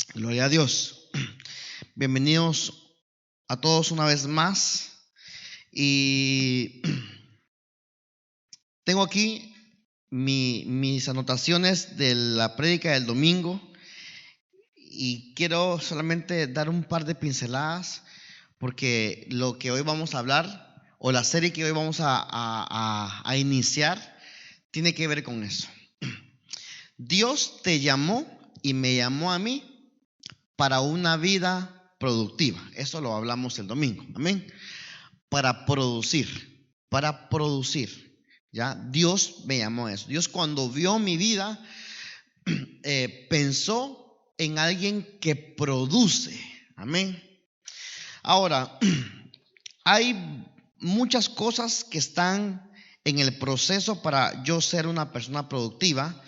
Gloria a Dios. Bienvenidos a todos una vez más. Y tengo aquí mis anotaciones de la prédica del domingo. Y quiero solamente dar un par de pinceladas, porque lo que hoy vamos a hablar, o la serie que hoy vamos a iniciar, tiene que ver con eso. Dios te llamó y me llamó a mí para una vida productiva. Eso lo hablamos el domingo. Amén. Para producir. ¿Ya? Dios me llamó a eso. Dios, cuando vio mi vida, pensó en alguien que produce. Amén. Ahora, hay muchas cosas que están en el proceso para yo ser una persona productiva,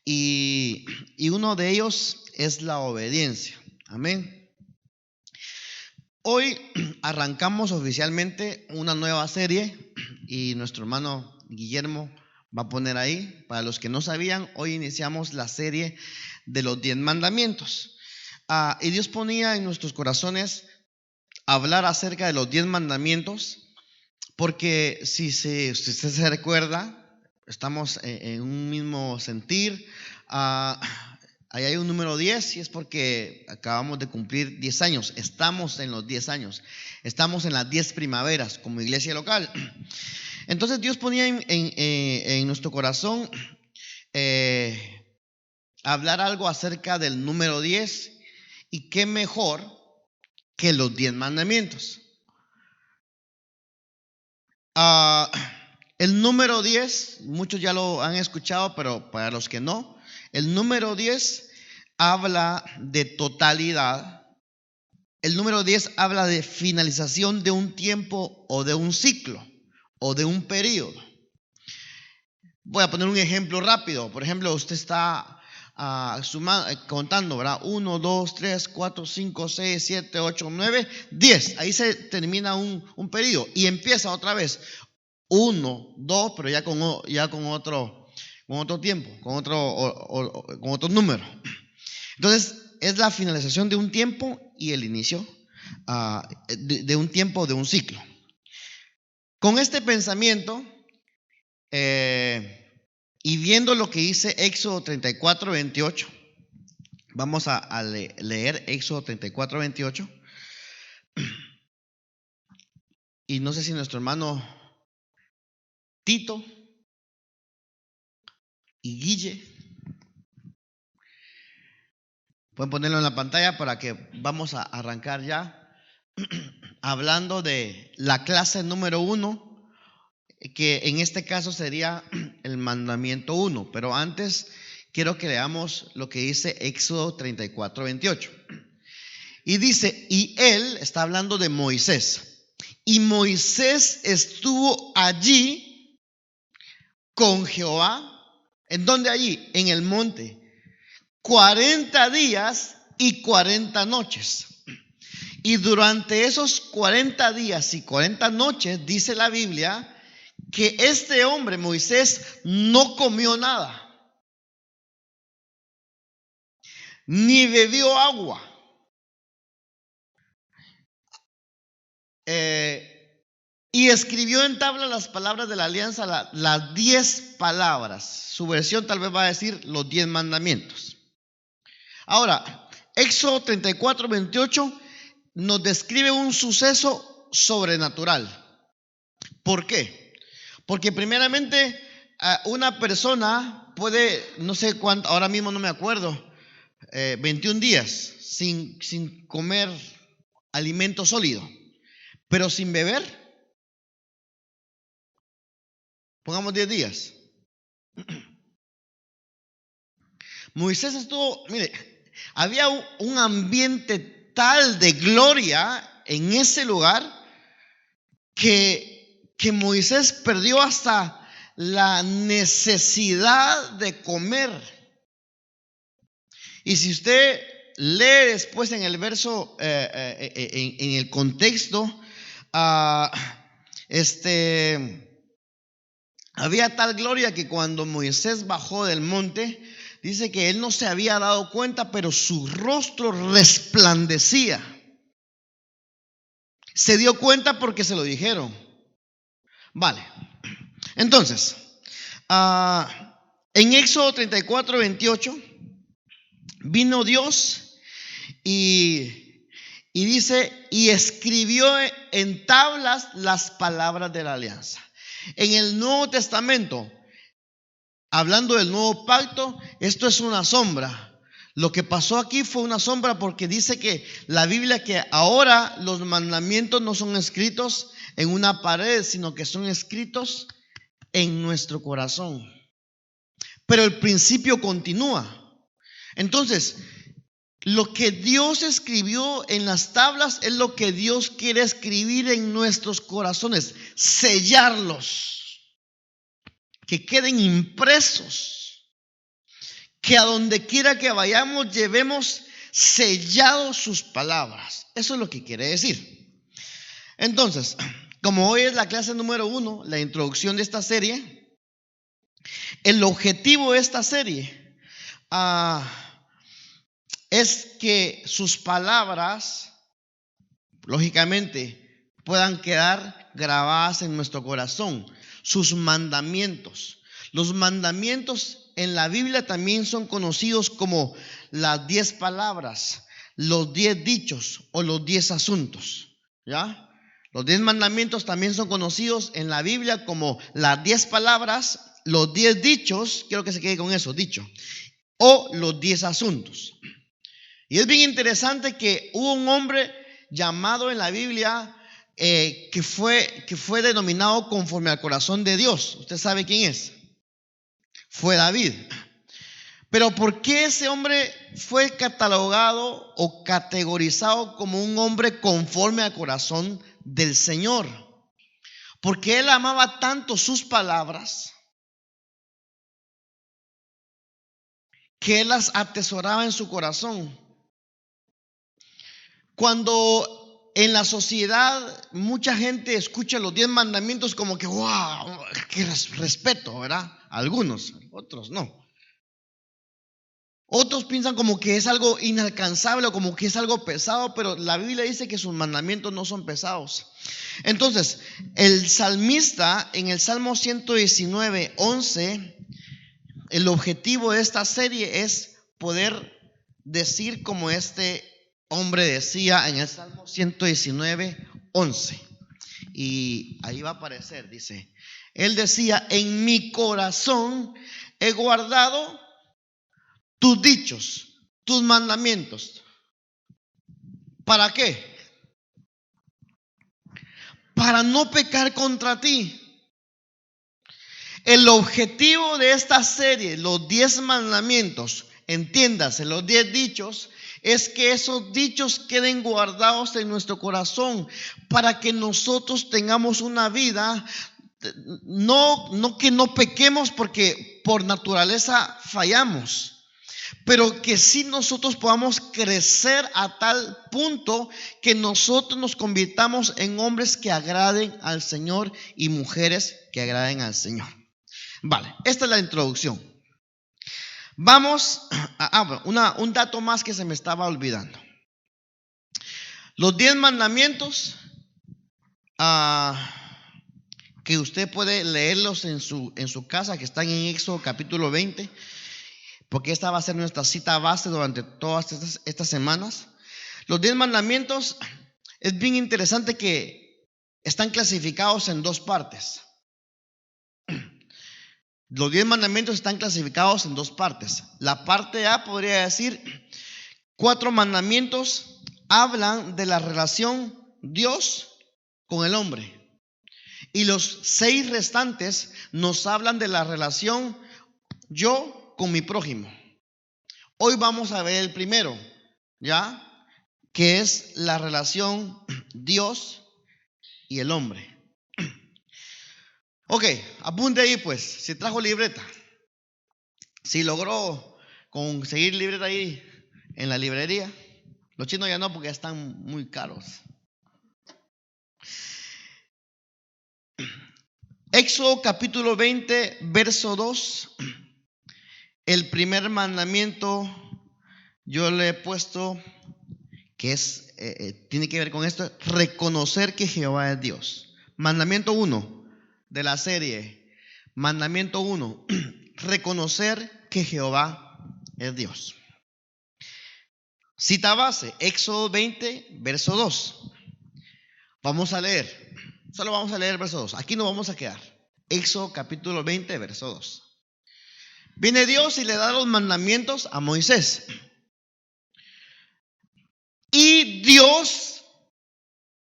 y uno de ellos es la obediencia. Amén. Hoy arrancamos oficialmente una nueva serie y nuestro hermano Guillermo va a poner ahí. Para los que no sabían, hoy iniciamos la serie de los 10 mandamientos. Y Dios ponía en nuestros corazones hablar acerca de los 10 mandamientos, porque si usted se recuerda, estamos en un mismo sentir. Ahí hay un número 10 y es porque acabamos de cumplir 10 años. Estamos en los 10 años. Estamos en las 10 primaveras como iglesia local. Entonces Dios ponía en nuestro corazón hablar algo acerca del número 10. Y qué mejor que los 10 mandamientos. El número 10, muchos ya lo han escuchado, pero para los que no, el número 10 habla de totalidad. El número 10 habla de finalización de un tiempo o de un ciclo o de un periodo. Voy a poner un ejemplo rápido. Por ejemplo, usted está contando, ¿verdad? 1, 2, 3, 4, 5, 6, 7, 8, 9, 10. Ahí se termina un periodo y empieza otra vez. 1, 2, pero ya con otro tiempo, con otro número. Entonces, es la finalización de un tiempo y el inicio de un tiempo, de un ciclo. Con este pensamiento, y viendo lo que dice Éxodo 34, 28, vamos a leer Éxodo 34, 28. Y no sé si nuestro hermano Tito y Guille pueden ponerlo en la pantalla para que vamos a arrancar ya hablando de la clase número 1, que en este caso sería el mandamiento 1. Pero antes quiero que leamos lo que dice Éxodo 34, 28. Y dice, y él está hablando de Moisés. Y Moisés estuvo allí con Jehová. ¿En dónde allí? En el monte. 40 días y 40 noches. Y durante esos 40 días y 40 noches, dice la Biblia, que este hombre, Moisés, no comió nada, ni bebió agua. Y escribió en tabla las palabras de la alianza, las 10 palabras. Su versión tal vez va a decir los 10 mandamientos. Ahora, Éxodo 34, 28 nos describe un suceso sobrenatural. ¿Por qué? Porque primeramente una persona puede, no sé cuánto, ahora mismo no me acuerdo, 21 días sin comer alimento sólido, pero sin beber, pongamos 10 días. Moisés estuvo, mire, había un ambiente tal de gloria en ese lugar que Moisés perdió hasta la necesidad de comer. Y si usted lee después en el verso, en el contexto, había tal gloria que cuando Moisés bajó del monte, dice que él no se había dado cuenta, pero su rostro resplandecía. Se dio cuenta porque se lo dijeron. Vale. Entonces, en Éxodo 34, 28, vino Dios y dice, y escribió en tablas las palabras de la alianza. En el Nuevo Testamento, hablando del nuevo pacto, esto es una sombra. Lo que pasó aquí fue una sombra, porque dice que la Biblia, que ahora los mandamientos no son escritos en una pared, sino que son escritos en nuestro corazón. Pero el principio continúa. Entonces, lo que Dios escribió en las tablas es lo que Dios quiere escribir en nuestros corazones, sellarlos, que queden impresos, que a donde quiera que vayamos llevemos sellados sus palabras. Eso es lo que quiere decir. Entonces, como hoy es la clase número 1, la introducción de esta serie, el objetivo de esta serie es que sus palabras, lógicamente, puedan quedar grabadas en nuestro corazón. Sus mandamientos. Los mandamientos en la Biblia también son conocidos como las 10 palabras, los 10 dichos o los 10 asuntos. ¿Ya? Los 10 mandamientos también son conocidos en la Biblia como las 10 palabras, los 10 dichos, quiero que se quede con eso, dicho, o los 10 asuntos. Y es bien interesante que hubo un hombre llamado en la Biblia que fue denominado conforme al corazón de Dios. ¿Usted sabe quién es? Fue David. Pero ¿por qué ese hombre fue catalogado o categorizado como un hombre conforme al corazón del Señor? Porque él amaba tanto sus palabras que él las atesoraba en su corazón. Cuando en la sociedad mucha gente escucha los 10 mandamientos como que wow, qué respeto, ¿verdad? Algunos, otros no. Otros piensan como que es algo inalcanzable o como que es algo pesado, pero la Biblia dice que sus mandamientos no son pesados. Entonces, el salmista en el Salmo 119, 11, el objetivo de esta serie es poder decir como este hombre decía en el Salmo 119, 11. Y ahí va a aparecer, dice, él decía, en mi corazón he guardado tus dichos, tus mandamientos. ¿Para qué? Para no pecar contra ti. El objetivo de esta serie, los 10 mandamientos, entiéndase, los 10 dichos, es que esos dichos queden guardados en nuestro corazón para que nosotros tengamos una vida, no que no pequemos porque por naturaleza fallamos, pero que sí nosotros podamos crecer a tal punto que nosotros nos convirtamos en hombres que agraden al Señor y mujeres que agraden al Señor. Vale, esta es la introducción. Vamos a un dato más que se me estaba olvidando. Los 10 mandamientos, que usted puede leerlos en su casa, que están en Éxodo capítulo 20, porque esta va a ser nuestra cita base durante todas estas semanas. Los 10 mandamientos, es bien interesante que están clasificados en 2 partes. Los 10 mandamientos están clasificados en 2 partes. La parte A podría decir, 4 mandamientos hablan de la relación Dios con el hombre. Y los 6 restantes nos hablan de la relación yo con mi prójimo. Hoy vamos a ver el primero, ¿ya? Que es la relación Dios y el hombre. Ok, apunte ahí pues, si trajo libreta, si logró conseguir libreta ahí en la librería. Los chinos ya no, porque ya están muy caros. Éxodo capítulo 20, verso 2. el primer mandamiento yo le he puesto que es, tiene que ver con esto, reconocer que Jehová es Dios. Mandamiento 1 de la serie, mandamiento 1, reconocer que Jehová es Dios. Cita base, Éxodo 20, verso 2. Vamos a leer, solo vamos a leer el verso 2. Aquí nos vamos a quedar. Éxodo capítulo 20, verso 2. Viene Dios y le da los mandamientos a Moisés. Y Dios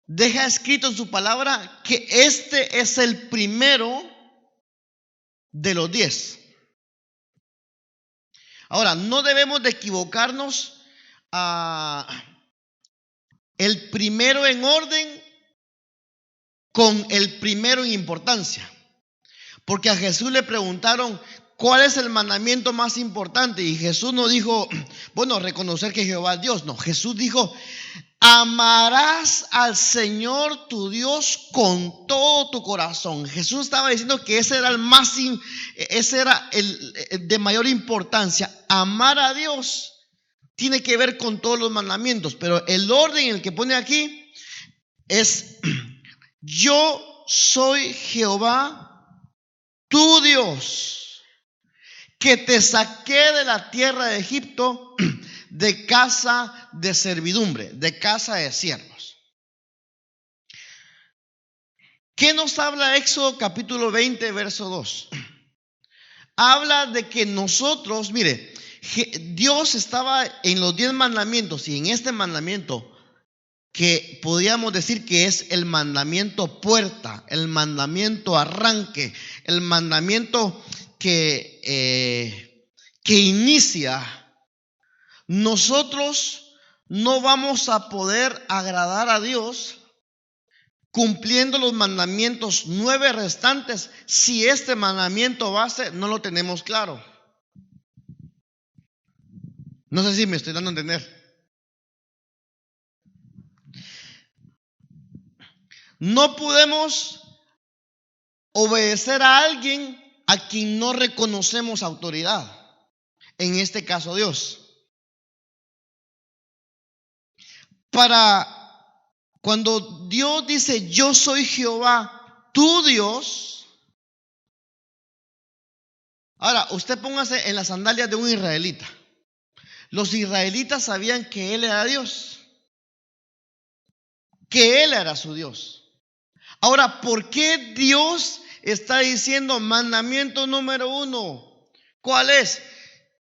deja escrito en su palabra que este es el primero de los 10. Ahora, no debemos de equivocarnos el primero en orden con el primero en importancia. Porque a Jesús le preguntaron, ¿cuál es el mandamiento más importante? Y Jesús no dijo, bueno, reconocer que Jehová es Dios. No, Jesús dijo, amarás al Señor tu Dios con todo tu corazón. Jesús estaba diciendo que ese era el de mayor importancia. Amar a Dios tiene que ver con todos los mandamientos, pero el orden en el que pone aquí es, yo soy Jehová tu Dios, que te saqué de la tierra de Egipto, de casa de servidumbre, de casa de siervos. ¿Qué nos habla Éxodo capítulo 20, verso 2? Habla de que nosotros, mire, Dios estaba en los 10 mandamientos y en este mandamiento que podríamos decir que es el mandamiento puerta, el mandamiento arranque, el mandamiento que inicia. Nosotros no vamos a poder agradar a Dios cumpliendo los mandamientos 9 restantes si este mandamiento base no lo tenemos claro. No sé si me estoy dando a entender. No podemos obedecer a alguien a quien no reconocemos autoridad. En este caso, Dios. Cuando Dios dice, yo soy Jehová, tu Dios. Ahora, usted póngase en las sandalias de un israelita. Los israelitas sabían que Él era Dios, que Él era su Dios. Ahora, ¿por qué Dios está diciendo mandamiento número 1? ¿Cuál es?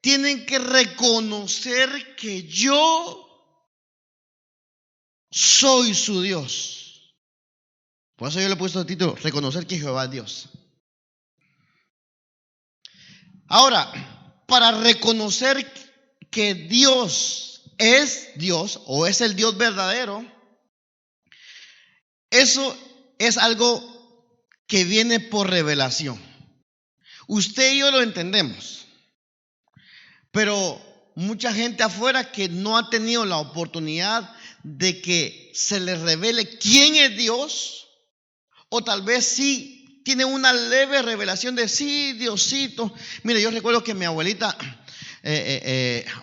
Tienen que reconocer que yo soy su Dios. Por eso yo le he puesto el título, reconocer que Jehová es Dios. Ahora, para reconocer que Dios es Dios o es el Dios verdadero, eso es algo que viene por revelación. Usted y yo lo entendemos, pero mucha gente afuera que no ha tenido la oportunidad de que se le revele quién es Dios, o tal vez sí tiene una leve revelación de sí, Diosito. Mire, yo recuerdo que mi abuelita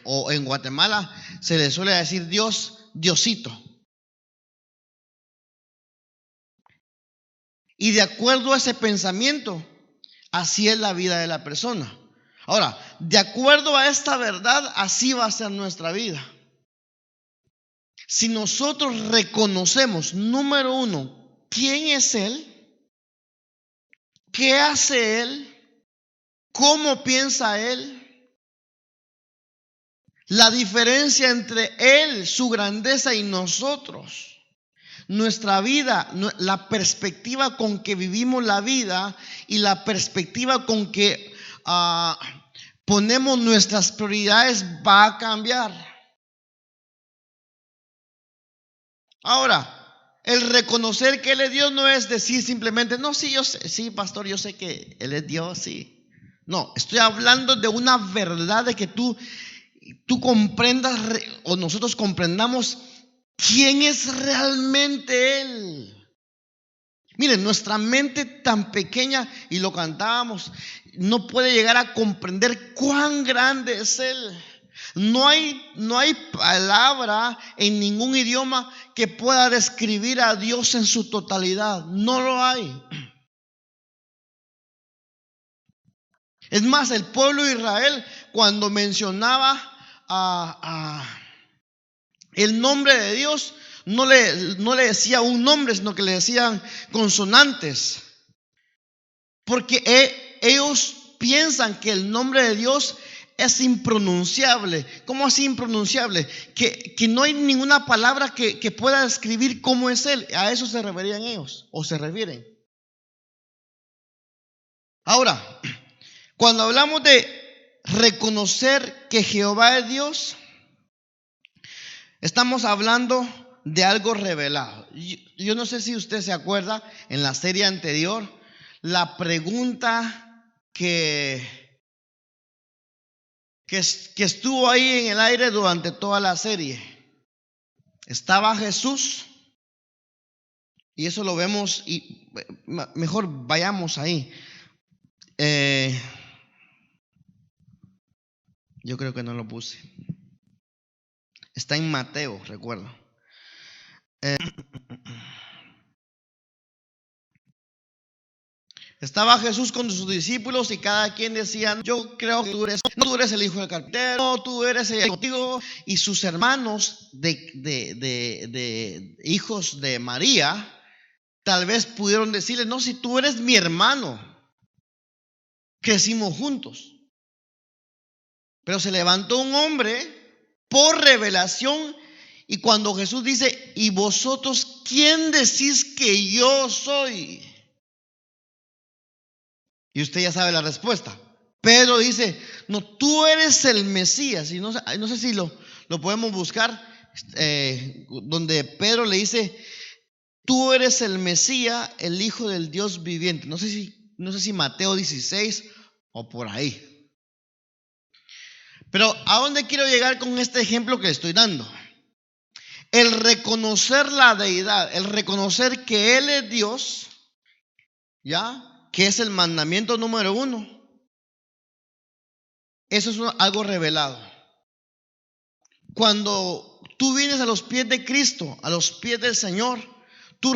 o en Guatemala se le suele decir Dios, Diosito. Y de acuerdo a ese pensamiento, así es la vida de la persona. Ahora, de acuerdo a esta verdad, así va a ser nuestra vida. Si nosotros reconocemos, número 1, quién es Él, qué hace Él, cómo piensa Él, la diferencia entre Él, su grandeza y nosotros. Nuestra vida, la perspectiva con que vivimos la vida y la perspectiva con que ponemos nuestras prioridades va a cambiar. Ahora, el reconocer que Él es Dios no es decir simplemente, no, sí, yo sé, sí, pastor, yo sé que Él es Dios, sí. No, estoy hablando de una verdad de que tú comprendas o nosotros comprendamos quién es realmente Él. Miren, nuestra mente tan pequeña, y lo cantábamos, no puede llegar a comprender cuán grande es Él. No hay palabra en ningún idioma que pueda describir a Dios en su totalidad. No lo hay. Es más, el pueblo de Israel, cuando mencionaba el nombre de Dios, no le decía un nombre, sino que le decían consonantes. Porque ellos piensan que el nombre de Dios es impronunciable. ¿Cómo así impronunciable? Que no hay ninguna palabra que pueda describir cómo es Él. A eso se referían ellos, o se refieren. Ahora, cuando hablamos de reconocer que Jehová es Dios, estamos hablando de algo revelado. Yo no sé si usted se acuerda, en la serie anterior, la pregunta que estuvo ahí en el aire durante toda la serie. Estaba Jesús, y eso lo vemos, y mejor vayamos ahí. Yo creo que no lo puse. Está en Mateo, recuerdo. Estaba Jesús con sus discípulos y cada quien decía: yo creo que tú eres el hijo del carpintero, no, tú eres el contigo. Y sus hermanos de hijos de María tal vez pudieron decirle: no, si tú eres mi hermano, crecimos juntos. Pero se levantó un hombre por revelación, y cuando Jesús dice: ¿y vosotros quién decís que yo soy? Y usted ya sabe la respuesta. Pedro dice: no, tú eres el Mesías. Y no sé si lo podemos buscar, donde Pedro le dice: tú eres el Mesías, el Hijo del Dios viviente. No sé si Mateo 16 o por ahí. Pero ¿a dónde quiero llegar con este ejemplo que le estoy dando? El reconocer la deidad, el reconocer que Él es Dios, ¿ya? Que es el mandamiento número 1. Eso es algo revelado. Cuando tú vienes a los pies de Cristo, a los pies del Señor, tú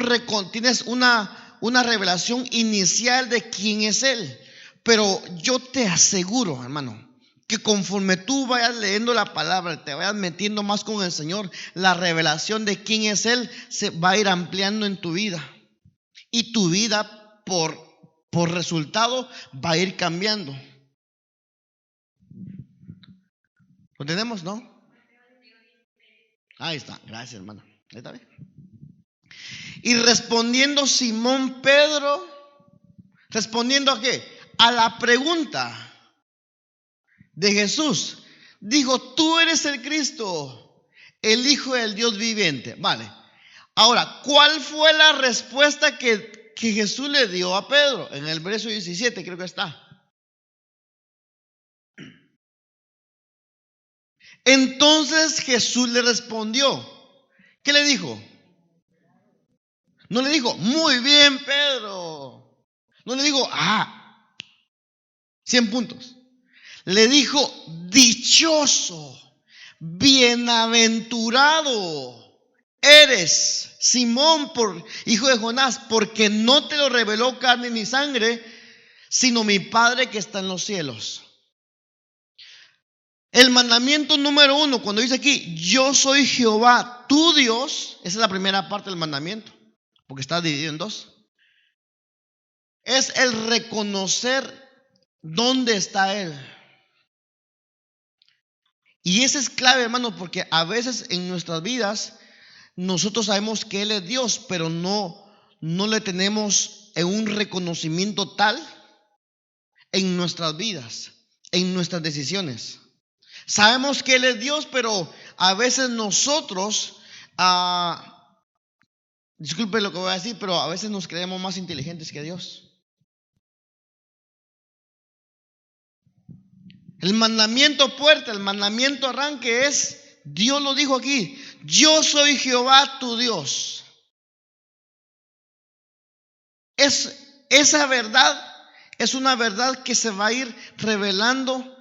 tienes una revelación inicial de quién es Él. Pero yo te aseguro, hermano, que conforme tú vayas leyendo la palabra, te vayas metiendo más con el Señor, la revelación de quién es Él se va a ir ampliando en tu vida. Y tu vida, por resultado, va a ir cambiando. ¿Lo tenemos, no? Ahí está, gracias, hermano. Ahí está bien. Y respondiendo Simón Pedro, ¿respondiendo a qué? A la pregunta de Jesús, dijo: tú eres el Cristo, el Hijo del Dios viviente. Vale. Ahora, ¿cuál fue la respuesta que Jesús le dio a Pedro? En el verso 17 creo que está. Entonces Jesús le respondió. ¿Qué le dijo? No le dijo: muy bien, Pedro. No le dijo: 100 puntos. Le dijo: dichoso, bienaventurado eres, Simón, hijo de Jonás, porque no te lo reveló carne ni sangre, sino mi Padre que está en los cielos. El mandamiento número 1, cuando dice aquí: yo soy Jehová tu Dios, esa es la primera parte del mandamiento, porque está dividido en 2. Es el reconocer dónde está Él. Y eso es clave, hermano, porque a veces en nuestras vidas nosotros sabemos que Él es Dios, pero no le tenemos un reconocimiento tal en nuestras vidas, en nuestras decisiones. Sabemos que Él es Dios, pero a veces nosotros, disculpe lo que voy a decir, pero a veces nos creemos más inteligentes que Dios. El mandamiento puerta, el mandamiento arranque es: Dios lo dijo aquí: yo soy Jehová tu Dios. esa verdad es una verdad que se va a ir revelando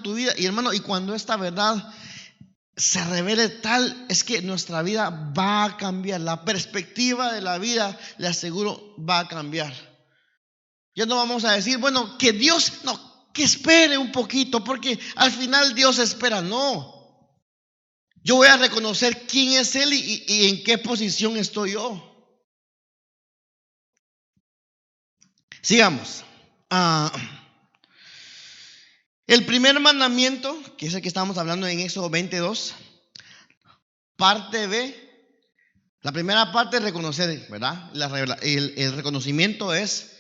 tu vida. Y hermano, y cuando esta verdad se revele tal, es que nuestra vida va a cambiar. La perspectiva de la vida, le aseguro, va a cambiar. Ya no vamos a decir, bueno, que Dios, no, que espere un poquito, porque al final Dios espera. No. Yo voy a reconocer quién es Él y en qué posición estoy yo. Sigamos. El primer mandamiento, que es el que estamos hablando en Éxodo 22, parte B. La primera parte es reconocer, ¿verdad? El reconocimiento es,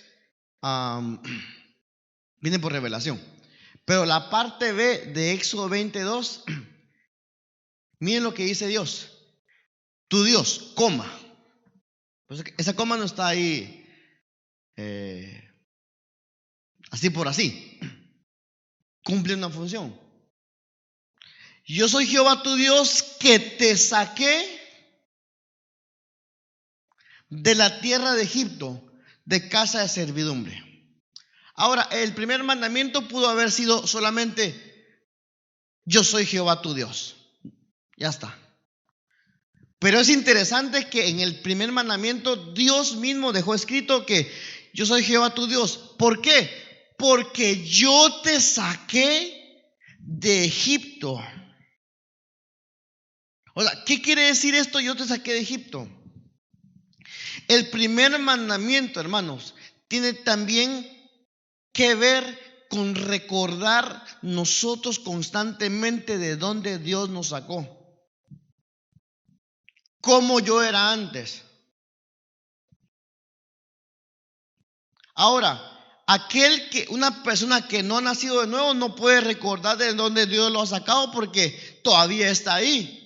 viene por revelación. Pero la parte B de Éxodo 22, miren lo que dice Dios. Tu Dios, coma. Pues esa coma no está ahí así por así. Cumple una función. Yo soy Jehová tu Dios que te saqué de la tierra de Egipto, de casa de servidumbre. Ahora, el primer mandamiento pudo haber sido solamente: yo soy Jehová tu Dios. Ya está. Pero es interesante que en el primer mandamiento Dios mismo dejó escrito que yo soy Jehová tu Dios. ¿Por qué? Porque yo te saqué de Egipto. O sea, ¿qué quiere decir esto? Yo te saqué de Egipto. El primer mandamiento, hermanos, tiene también que ver con recordar nosotros constantemente de dónde Dios nos sacó. Cómo yo era antes. Ahora, una persona que no ha nacido de nuevo no puede recordar de dónde Dios lo ha sacado porque todavía está ahí.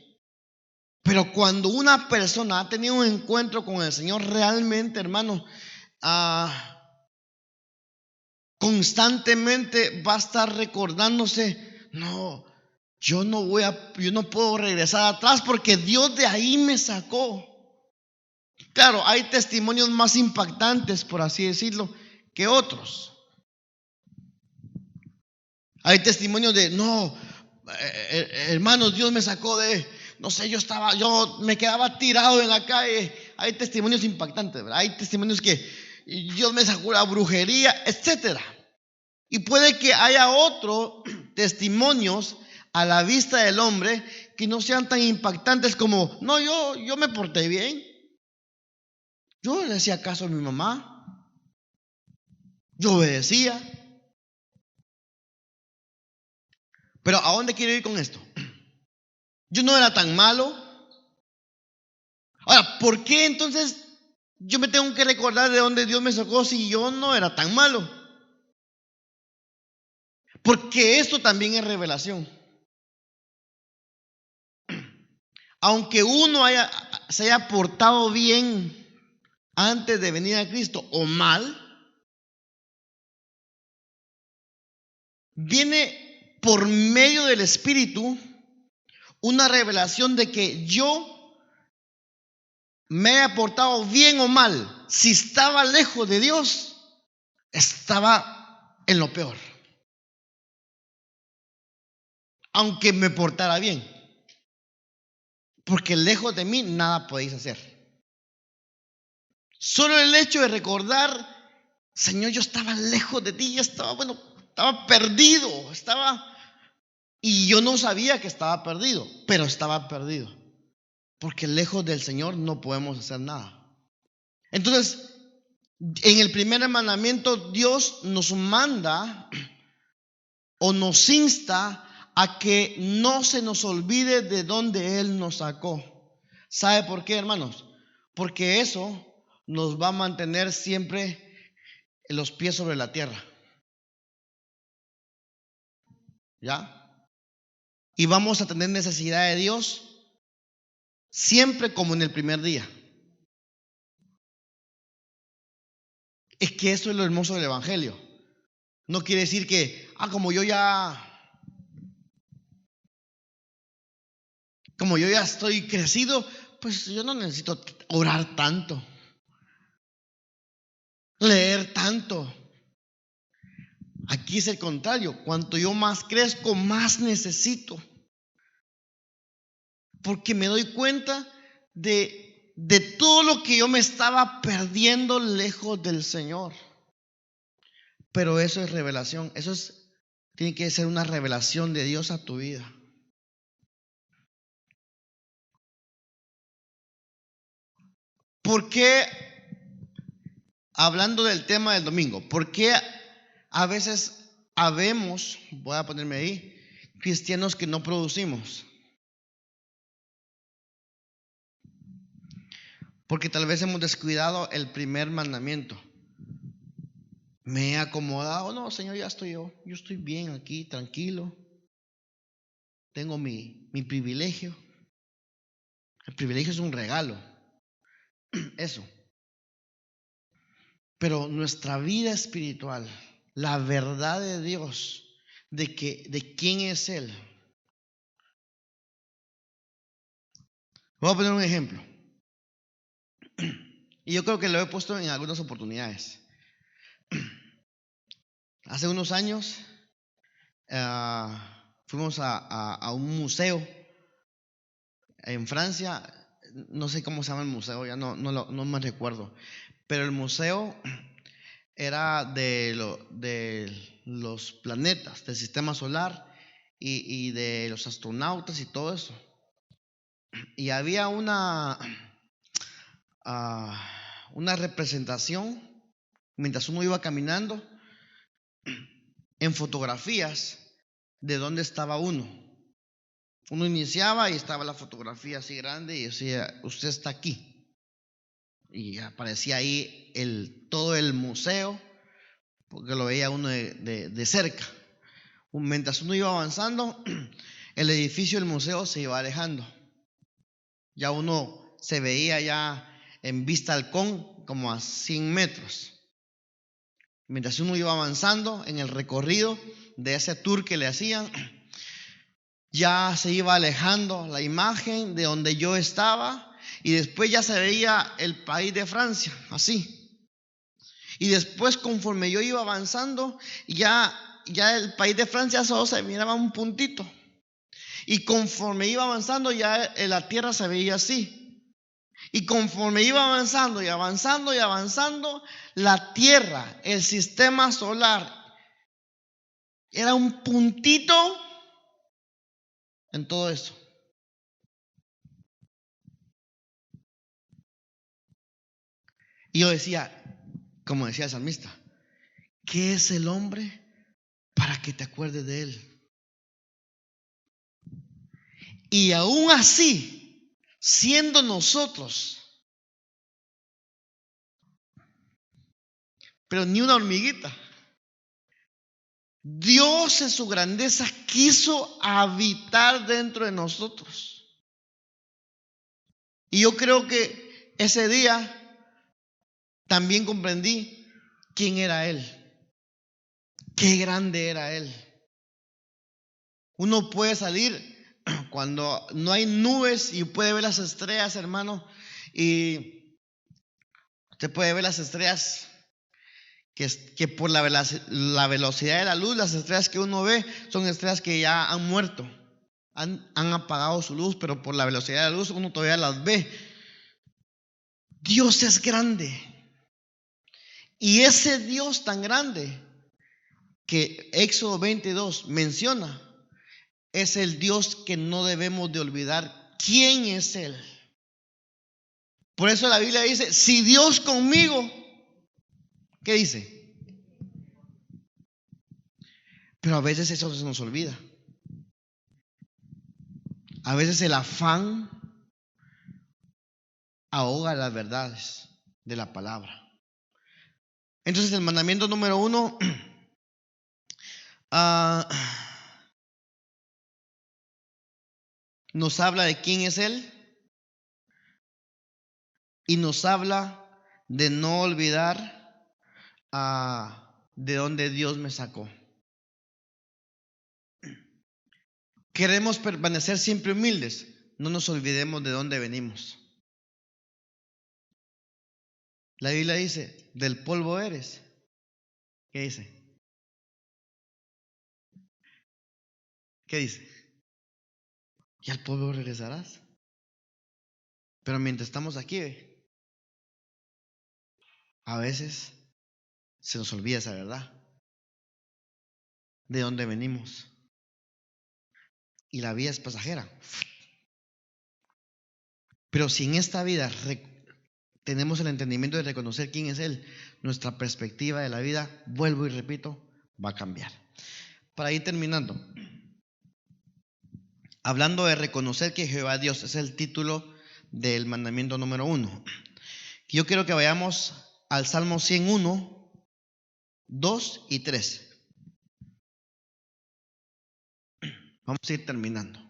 Pero cuando una persona ha tenido un encuentro con el Señor, realmente, hermano, constantemente va a estar recordándose: no, yo no puedo regresar atrás porque Dios de ahí me sacó. Claro, hay testimonios más impactantes, por así decirlo, que otros. Hay testimonios de: no, hermanos, Dios me sacó de, no sé, yo me quedaba tirado en la calle. Hay testimonios impactantes, ¿verdad? Hay testimonios que Dios me sacó la brujería, etcétera. Y puede que haya otros testimonios a la vista del hombre que no sean tan impactantes como: no, yo me porté bien. Yo le hacía caso a mi mamá. Yo obedecía. Pero ¿a dónde quiero ir con esto? Yo no era tan malo. Ahora, ¿por qué entonces yo me tengo que recordar de dónde Dios me sacó si yo no era tan malo? Porque esto también es revelación. Aunque uno se haya portado bien antes de venir a Cristo o mal, viene por medio del Espíritu una revelación de que yo me haya portado bien o mal. Si estaba lejos de Dios, estaba en lo peor. Aunque me portara bien. Porque lejos de mí nada podéis hacer. Solo el hecho de recordar: Señor, yo estaba lejos de ti, estaba perdido, y yo no sabía que estaba perdido, pero estaba perdido. Porque lejos del Señor no podemos hacer nada. Entonces, en el primer mandamiento, Dios nos manda o nos insta a que no se nos olvide de dónde Él nos sacó. ¿Sabe por qué, hermanos? Porque eso nos va a mantener siempre los pies sobre la tierra. ¿Ya? Y vamos a tener necesidad de Dios siempre como en el primer día. Es que eso es lo hermoso del Evangelio. No quiere decir que, como yo ya estoy crecido, pues yo no necesito orar tanto, leer tanto. Aquí es el contrario. Cuanto yo más crezco, más necesito. Porque me doy cuenta de todo lo que yo me estaba perdiendo lejos del Señor. Pero eso es revelación. Tiene que ser una revelación de Dios a tu vida. ¿Por qué, hablando del tema del domingo, por qué a veces habemos, voy a ponerme ahí, cristianos que no producimos? Porque tal vez hemos descuidado el primer mandamiento. Me he acomodado, no, Señor, ya estoy yo estoy bien aquí, tranquilo. Tengo mi privilegio. El privilegio es un regalo. Eso. Pero nuestra vida espiritual, la verdad de Dios, de quién es Él. Voy a poner un ejemplo. Y yo creo que lo he puesto en algunas oportunidades. Hace unos años fuimos a un museo en Francia. No sé cómo se llama el museo, ya no me recuerdo. Pero el museo era de los planetas, del sistema solar y de los astronautas y todo eso. Y había una representación mientras uno iba caminando en fotografías de dónde estaba uno. Uno iniciaba y estaba la fotografía así grande y decía, usted está aquí. Y aparecía ahí todo el museo, porque lo veía uno de cerca. Mientras uno iba avanzando, el edificio del museo se iba alejando. Ya uno se veía ya en vista halcón como a 100 metros. Mientras uno iba avanzando en el recorrido de ese tour que le hacían, ya se iba alejando la imagen de donde yo estaba y después ya se veía el país de Francia, así. Y después, conforme yo iba avanzando, ya el país de Francia solo se miraba un puntito. Y conforme iba avanzando, ya la tierra se veía así. Y conforme iba avanzando y avanzando y avanzando, la tierra, el sistema solar, era un puntito en todo eso. Y yo decía, como decía el salmista, ¿qué es el hombre para que te acuerdes de él? Y aún así, siendo nosotros, pero ni una hormiguita, Dios en su grandeza quiso habitar dentro de nosotros. Y yo creo que ese día también comprendí quién era Él, qué grande era Él. Uno puede salir cuando no hay nubes y puede ver las estrellas, hermano, y usted puede ver las estrellas que por la velocidad de la luz, las estrellas que uno ve son estrellas que ya han muerto, han apagado su luz, pero por la velocidad de la luz uno todavía las ve. Dios es grande. Y ese Dios tan grande que Éxodo 22 menciona, es el Dios que no debemos de olvidar quién es Él. Por eso la Biblia dice, si Dios conmigo, ¿qué dice? Pero a veces eso se nos olvida. A veces el afán ahoga las verdades de la palabra. Entonces el mandamiento número 1 nos habla de quién es Él y nos habla de no olvidar de dónde Dios me sacó. Queremos permanecer siempre humildes. No nos olvidemos de dónde venimos. La Biblia dice, del polvo eres. ¿Qué dice? ¿Qué dice? Y al polvo regresarás. Pero mientras estamos aquí, a veces se nos olvida esa verdad. De dónde venimos. Y la vida es pasajera. Pero si en esta vida tenemos el entendimiento de reconocer quién es Él, nuestra perspectiva de la vida, vuelvo y repito, va a cambiar. Para ir terminando, hablando de reconocer que Jehová es Dios, es el título del mandamiento número 1. Yo quiero que vayamos al Salmo 101, 2 y 3. Vamos a ir terminando.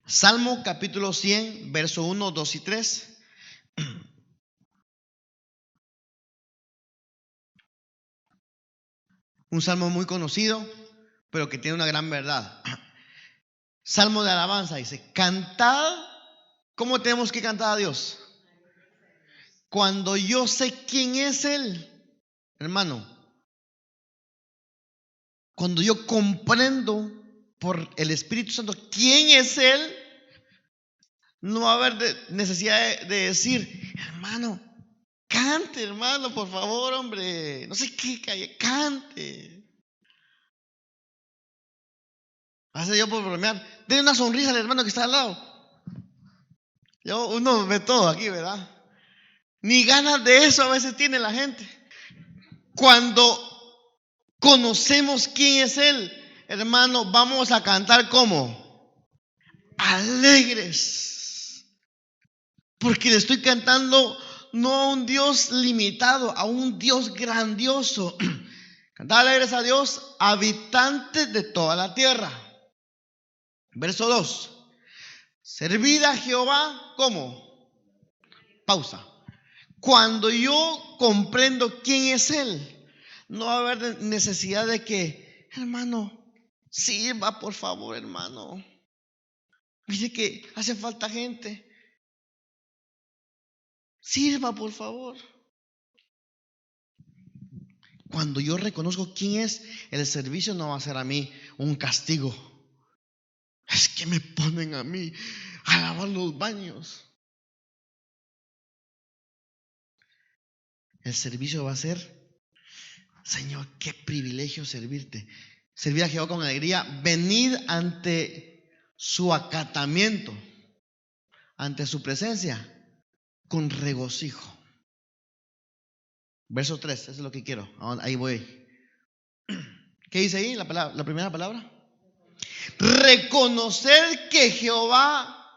Salmo capítulo 100, verso 1, 2 y 3. Un salmo muy conocido, pero que tiene una gran verdad. Salmo de alabanza dice, cantad. ¿Cómo tenemos que cantar a Dios? Cuando yo sé quién es Él, hermano. Cuando yo comprendo por el Espíritu Santo quién es Él, no va a haber necesidad de decir, hermano, cante, hermano, por favor, hombre. No sé qué, cante. Hace yo por bromear. Denle una sonrisa al hermano que está al lado. Uno ve todo aquí, ¿verdad? Ni ganas de eso a veces tiene la gente. Cuando conocemos quién es Él, hermano, vamos a cantar como alegres. Porque le estoy cantando no a un Dios limitado, a un Dios grandioso. Cantar alegres a Dios, habitante de toda la tierra. Verso 2. Servid a Jehová, ¿cómo? Pausa. Cuando yo comprendo quién es Él, no va a haber necesidad de que, hermano, sirva por favor, hermano. Dice que hace falta gente. Sirva por favor. Cuando yo reconozco quién es, el servicio no va a ser a mí un castigo. Es que me ponen a mí a lavar los baños. El servicio va a ser, Señor, qué privilegio servirte. Servir a Jehová con alegría. Venid ante su acatamiento, ante su presencia, con regocijo. Verso 3, eso es lo que quiero. Ahí voy. ¿Qué dice ahí la primera palabra? Reconocer que Jehová,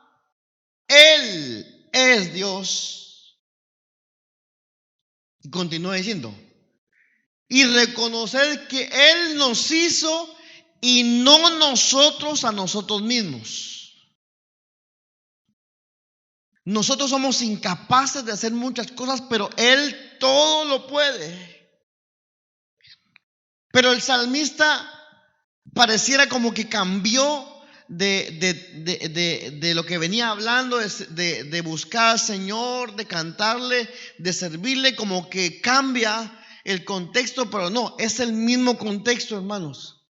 Él es Dios. Y continúa diciendo, y reconocer que Él nos hizo y no nosotros a nosotros mismos. Nosotros somos incapaces de hacer muchas cosas, pero Él todo lo puede. Pero el salmista pareciera como que cambió de lo que venía hablando, de buscar al Señor, de cantarle, de servirle, como que cambia el contexto, pero no, es el mismo contexto, hermanos.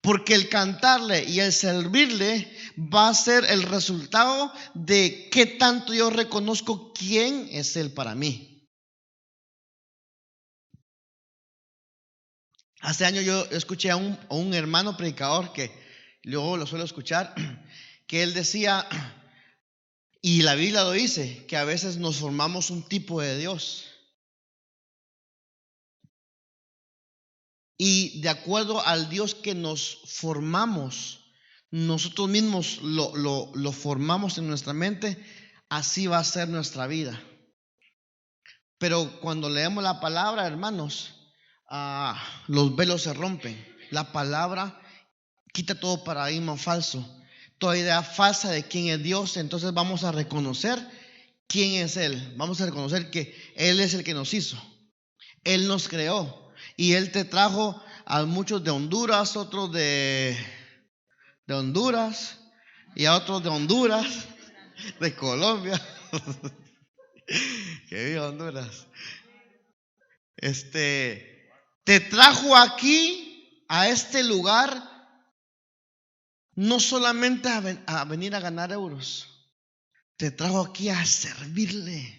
Porque el cantarle y el servirle va a ser el resultado de qué tanto yo reconozco quién es Él para mí. Hace años yo escuché a un hermano predicador que luego lo suelo escuchar, que él decía, y la Biblia lo dice, que a veces nos formamos un tipo de Dios. Y de acuerdo al Dios que nos formamos, nosotros mismos lo formamos en nuestra mente, así va a ser nuestra vida. Pero cuando leemos la palabra, hermanos, los velos se rompen. La palabra quita todo paradigma falso, toda idea falsa de quién es Dios. Entonces vamos a reconocer quién es Él. Vamos a reconocer que Él es el que nos hizo. Él nos creó. Y Él te trajo a muchos de Honduras, otros de Honduras, y a otros de Honduras, de Colombia. Que viva Honduras. Te trajo aquí, a este lugar, no solamente a venir a ganar euros. Te trajo aquí a servirle.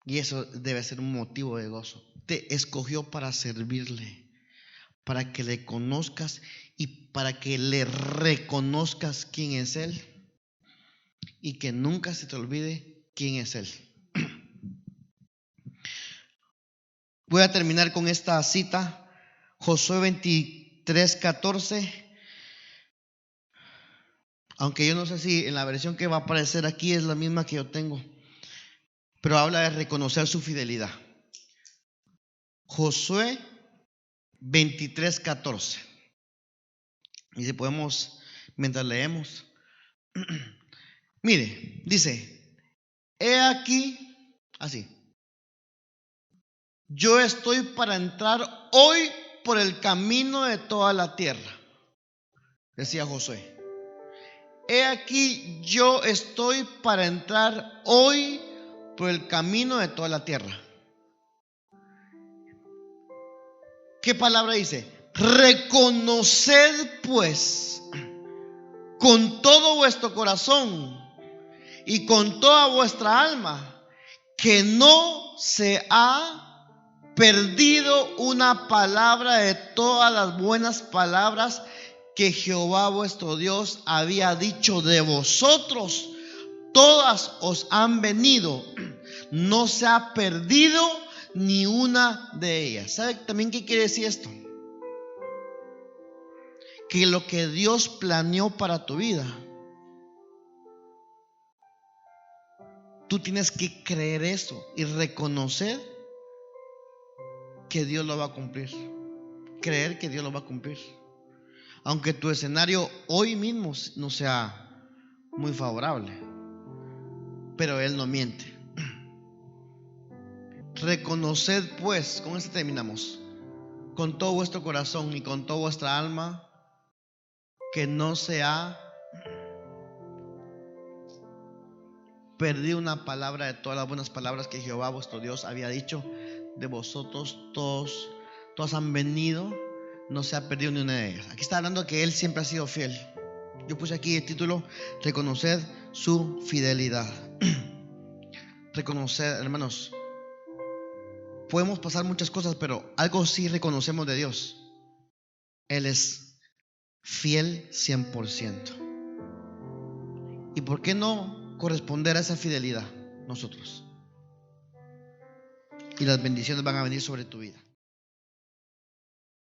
Y eso debe ser un motivo de gozo. Te escogió para servirle, para que le conozcas y para que le reconozcas quién es Él y que nunca se te olvide quién es Él. Voy a terminar con esta cita, Josué 23:14. Aunque yo no sé si en la versión que va a aparecer aquí es la misma que yo tengo, pero habla de reconocer su fidelidad. Josué 23:14. Y si podemos, mientras leemos, mire, dice: he aquí, así, yo estoy para entrar hoy por el camino de toda la tierra, decía Josué. He aquí, yo estoy para entrar hoy por el camino de toda la tierra. ¿Qué palabra dice? Reconoced pues con todo vuestro corazón y con toda vuestra alma que no se ha perdido una palabra de todas las buenas palabras que Jehová vuestro Dios había dicho de vosotros. Todas os han venido, no se ha perdido ni una de ellas. ¿Sabe también qué quiere decir esto? Que lo que Dios planeó para tu vida, tú tienes que creer eso y reconocer que Dios lo va a cumplir. Creer que Dios lo va a cumplir. Aunque tu escenario hoy mismo no sea muy favorable, pero Él no miente. Reconoced pues, con esto terminamos, con todo vuestro corazón y con toda vuestra alma, que no se ha perdido una palabra de todas las buenas palabras que Jehová vuestro Dios había dicho de vosotros. Todos han venido, no se ha perdido ni una de ellas. Aquí está hablando que Él siempre ha sido fiel. Yo puse aquí el título: reconocer su fidelidad. Reconocer, hermanos, podemos pasar muchas cosas, pero algo sí reconocemos de Dios: Él es fiel 100%. ¿Y por qué no corresponder a esa fidelidad nosotros? Y las bendiciones van a venir sobre tu vida.